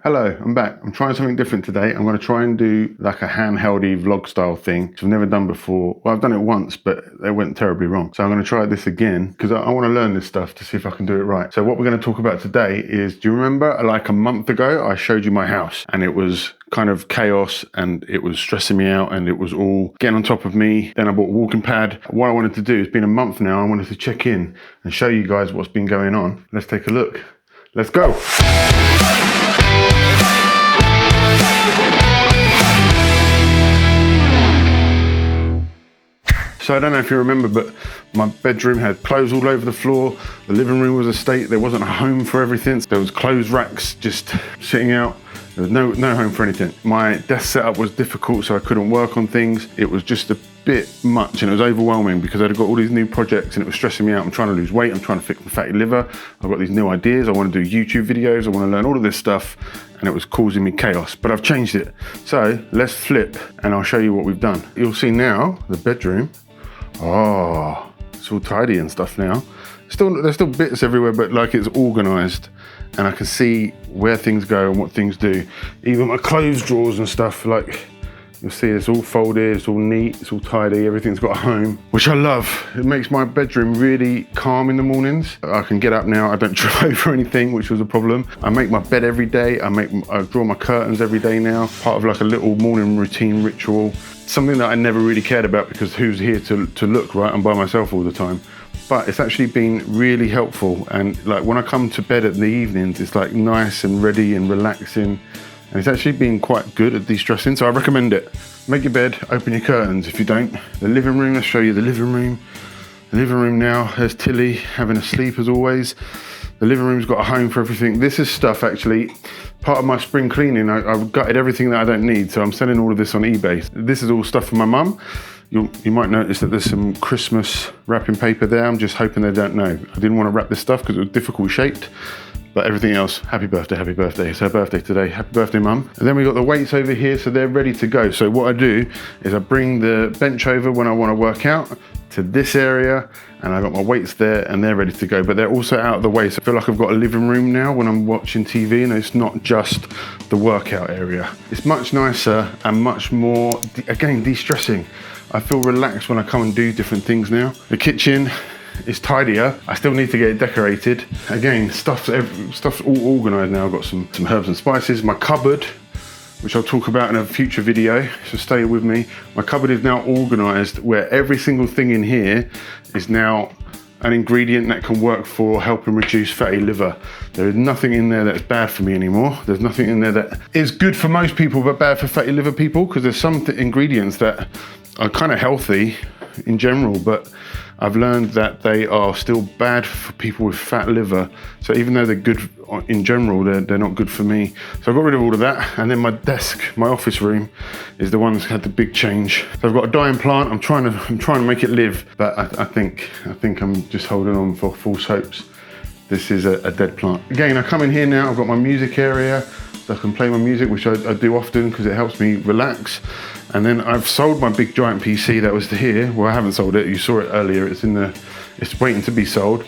Hello, I'm back. I'm trying something different today. I'm going to try and do like a handheldy vlog style thing, which I've never done before. Well, I've done it once, but it went terribly wrong. So I'm going to try this again because I want to learn this stuff to see if I can do it right. So what we're going to talk about today is, do you remember like a month ago, I showed you my house and it was kind of chaos and it was stressing me out and it was all getting on top of me. Then I bought a walking pad. What I wanted to do, it's been a month now, I wanted to check in and show you guys what's been going on. Let's take a look. Let's go. So I don't know if you remember, but my bedroom had clothes all over the floor. The living room was a state. There wasn't a home for everything. There was clothes racks just sitting out. There was no home for anything. My desk setup was difficult, so I couldn't work on things. It was just a bit much and it was overwhelming because I'd got all these new projects and it was stressing me out. I'm trying to lose weight. I'm trying to fix my fatty liver. I've got these new ideas. I want to do YouTube videos. I want to learn all of this stuff and it was causing me chaos, but I've changed it. So let's flip and I'll show you what we've done. You'll see now the bedroom. Oh, it's all tidy and stuff now. There's still bits everywhere, but like it's organized and I can see where things go and what things do. Even my clothes drawers and stuff, like you'll see it's all folded, it's all neat, it's all tidy, everything's got a home, which I love. It makes my bedroom really calm in the mornings. I can get up now, I don't trip over anything, which was a problem. I make my bed every day, I draw my curtains every day now, part of like a little morning routine ritual. Something that I never really cared about because who's here to look, right? I'm by myself all the time. But it's actually been really helpful. And like when I come to bed in the evenings, it's like nice and ready and relaxing. And it's actually been quite good at de-stressing. So I recommend it. Make your bed, open your curtains if you don't. The living room, let's show you the living room. The living room now, there's Tilly having a sleep as always. The living room's got a home for everything. This is stuff actually, part of my spring cleaning, I've gutted everything that I don't need, so I'm selling all of this on eBay. This is all stuff for my mum. You might notice that there's some Christmas wrapping paper there. I'm just hoping they don't know. I didn't want to wrap this stuff because it was difficult shaped, but everything else, happy birthday, happy birthday. It's her birthday today, happy birthday mum. And then we got the weights over here, so they're ready to go. So what I do is I bring the bench over when I want to work out to this area, and I got my weights there and they're ready to go, but they're also out of the way. So I feel like I've got a living room now when I'm watching TV and it's not just the workout area. It's much nicer and much more, again, de-stressing. I feel relaxed when I come and do different things now. The kitchen is tidier. I still need to get it decorated. Again, stuff's all organized now. I've got some herbs and spices. My cupboard, which I'll talk about in a future video, so stay with me. My cupboard is now organized where every single thing in here is now an ingredient that can work for helping reduce fatty liver. There is nothing in there that's bad for me anymore. There's nothing in there that is good for most people but bad for fatty liver people, because there's some ingredients that are kind of healthy in general, but I've learned that they are still bad for people with fat liver. So even though they're good in general, they're not good for me. So I got rid of all of that. And then my desk, my office room, is the one that's had the big change. So I've got a dying plant. I'm trying to make it live, but I think I'm just holding on for false hopes. This is a dead plant. Again, I come in here now. I've got my music area, so I can play my music, which I do often because it helps me relax. And then I've sold my big giant PC that was here. Well, I haven't sold it. You saw it earlier. It's waiting to be sold.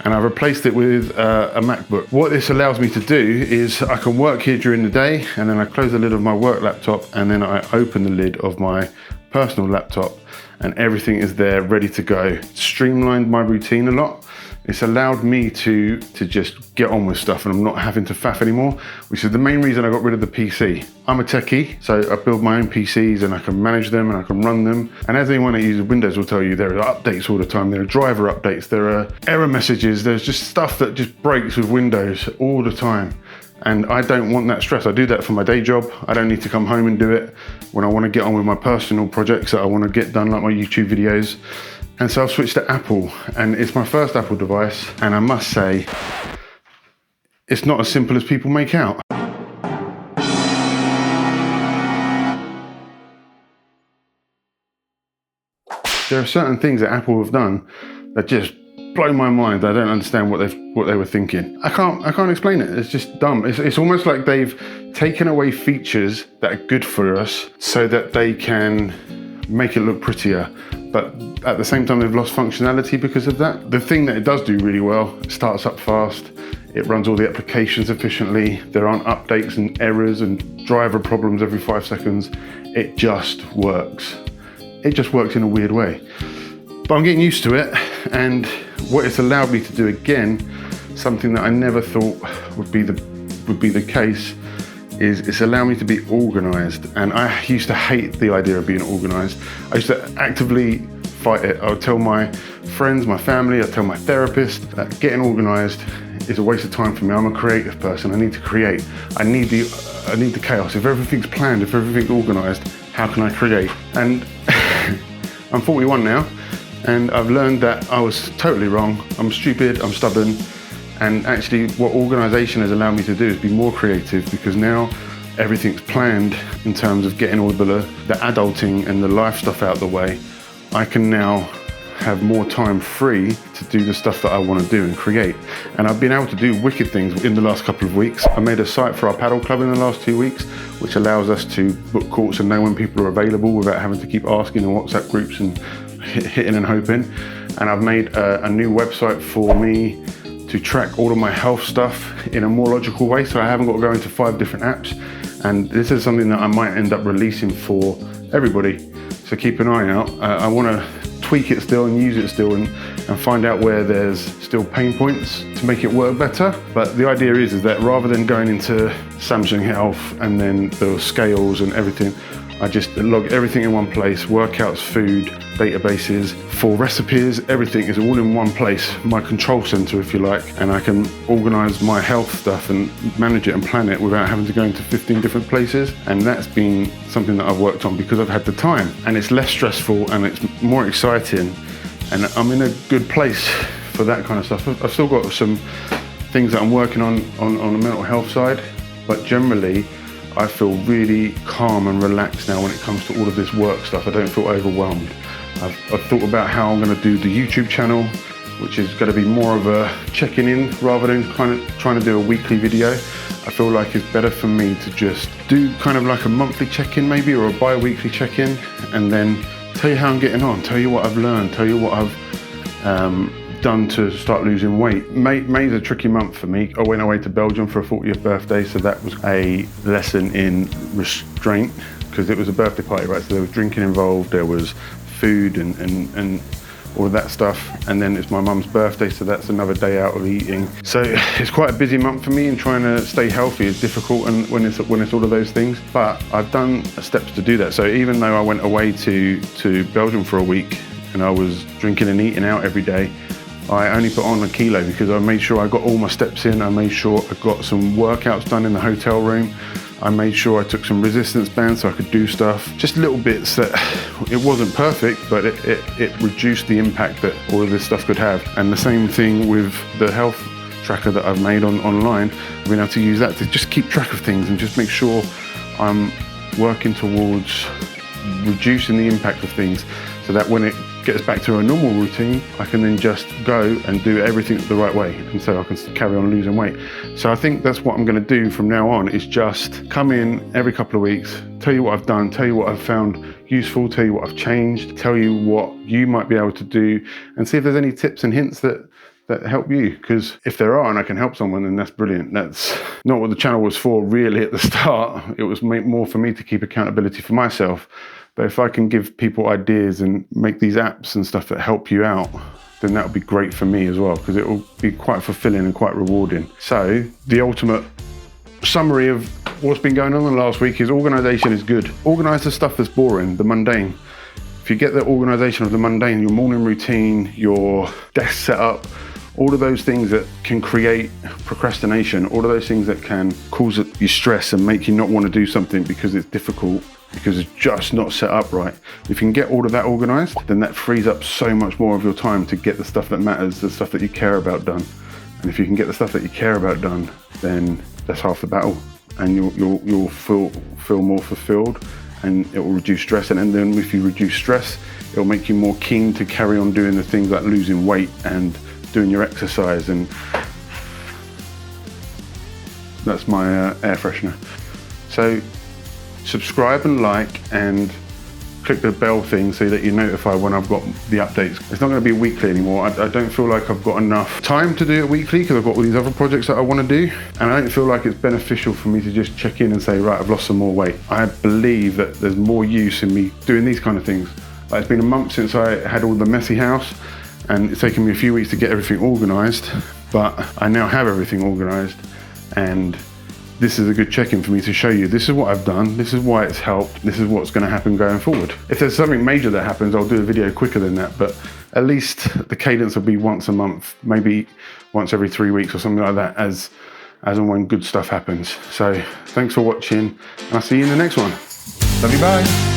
And I've replaced it with a MacBook. What this allows me to do is I can work here during the day, and then I close the lid of my work laptop, and then I open the lid of my personal laptop, and everything is there ready to go. It's streamlined my routine a lot. It's allowed me to just get on with stuff and I'm not having to faff anymore, which is the main reason I got rid of the PC. I'm a techie, so I build my own PCs and I can manage them and I can run them. And as anyone that uses Windows will tell you, there are updates all the time. There are driver updates, there are error messages, there's just stuff that just breaks with Windows all the time. And I don't want that stress. I do that for my day job. I don't need to come home and do it when I want to get on with my personal projects that I want to get done, like my YouTube videos. And so I've switched to Apple, and it's my first Apple device, and I must say, it's not as simple as people make out. There are certain things that Apple have done that just blow my mind. I don't understand what they were thinking. I can't explain it. It's just dumb. It's almost like they've taken away features that are good for us so that they can make it look prettier. But at the same time, they've lost functionality because of that. The thing that it does do really well, it starts up fast, It runs all the applications efficiently. There aren't updates and errors and driver problems every 5 seconds. It just works. It just works in a weird way. But I'm getting used to it, and what it's allowed me to do again, something that I never thought would be the case, is it's allowed me to be organized. And I used to hate the idea of being organized. I used to actively fight it. I would tell my friends, my family, I'd tell my therapist that getting organized is a waste of time for me. I'm a creative person. I need to create. I need the chaos. If everything's planned, if everything's organized, how can I create? And I'm 41 now, and I've learned that I was totally wrong. I'm stupid, I'm stubborn, and actually what organization has allowed me to do is be more creative, because now everything's planned in terms of getting all the adulting and the life stuff out of the way. I can now have more time free to do the stuff that I want to do and create. And I've been able to do wicked things in the last couple of weeks. I made a site for our paddle club in the last 2 weeks, which allows us to book courts and know when people are available without having to keep asking in WhatsApp groups and hitting and hoping. And I've made a new website for me to track all of my health stuff in a more logical way, so I haven't got to go into 5 different apps. And this is something that I might end up releasing for everybody, so keep an eye out. I want to tweak it still and use it still and find out where there's still pain points to make it work better. But the idea is that rather than going into Samsung Health and then the scales and everything, I just log everything in one place: workouts, food, databases, for recipes, everything is all in one place, my control center if you like, and I can organize my health stuff and manage it and plan it without having to go into 15 different places. And that's been something that I've worked on because I've had the time, and it's less stressful and it's more exciting, and I'm in a good place for that kind of stuff. I've still got some things that I'm working on the mental health side, but generally I feel really calm and relaxed now when it comes to all of this work stuff. I don't feel overwhelmed. I've thought about how I'm going to do the YouTube channel, which is going to be more of a checking in rather than trying to do a weekly video. I feel like it's better for me to just do kind of like a monthly check-in maybe, or a bi-weekly check-in, and then tell you how I'm getting on, tell you what I've learned, tell you what I've done to start losing weight. May's a tricky month for me. I went away to Belgium for a 40th birthday, so that was a lesson in restraint, because it was a birthday party, right? So there was drinking involved, there was food and all of that stuff, and then it's my mum's birthday, so that's another day out of eating. So it's quite a busy month for me, and trying to stay healthy is difficult, and when it's all of those things. But I've done steps to do that. So even though I went away to Belgium for a week and I was drinking and eating out every day, I only put on 1 kilo because I made sure I got all my steps in. I made sure I got some workouts done in the hotel room. I made sure I took some resistance bands so I could do stuff. Just little bits that it wasn't perfect, but it reduced the impact that all of this stuff could have. And the same thing with the health tracker that I've made online. I've been able to use that to just keep track of things and just make sure I'm working towards reducing the impact of things, so that when it gets back to a normal routine, I can then just go and do everything the right way, and so I can carry on losing weight. So I think that's what I'm going to do from now on, is just come in every couple of weeks, tell you what I've done, tell you what I've found useful, tell you what I've changed, tell you what you might be able to do, and see if there's any tips and hints that help you. Because if there are and I can help someone, then that's brilliant. That's not what the channel was for really at the start. It was more for me to keep accountability for myself. But if I can give people ideas and make these apps and stuff that help you out, then that would be great for me as well, because it will be quite fulfilling and quite rewarding. So the ultimate summary of what's been going on in the last week is organisation is good. Organise the stuff that's boring, the mundane. If you get the organisation of the mundane, your morning routine, your desk setup, all of those things that can create procrastination, all of those things that can cause you stress and make you not want to do something because it's difficult, because it's just not set up right. If you can get all of that organised, then that frees up so much more of your time to get the stuff that matters, the stuff that you care about done. And if you can get the stuff that you care about done, then that's half the battle, and you'll feel more fulfilled, and it will reduce stress. And then if you reduce stress, it'll make you more keen to carry on doing the things like losing weight and doing your exercise. And that's my air freshener. So subscribe and like and click the bell thing so that you're notified when I've got the updates. It's not going to be weekly anymore. I don't feel like I've got enough time to do it weekly because I've got all these other projects that I want to do, and I don't feel like it's beneficial for me to just check in and say, right, I've lost some more weight. I believe that there's more use in me doing these kind of things. Like, it's been a month since I had all the messy house, and it's taken me a few weeks to get everything organised, but I now have everything organised, and this is a good check-in for me to show you, this is what I've done, this is why it's helped, this is what's going to happen going forward. If there's something major that happens, I'll do a video quicker than that, but at least the cadence will be once a month, maybe once every 3 weeks or something like that, as and when good stuff happens. So thanks for watching, and I'll see you in the next one. Love you, bye.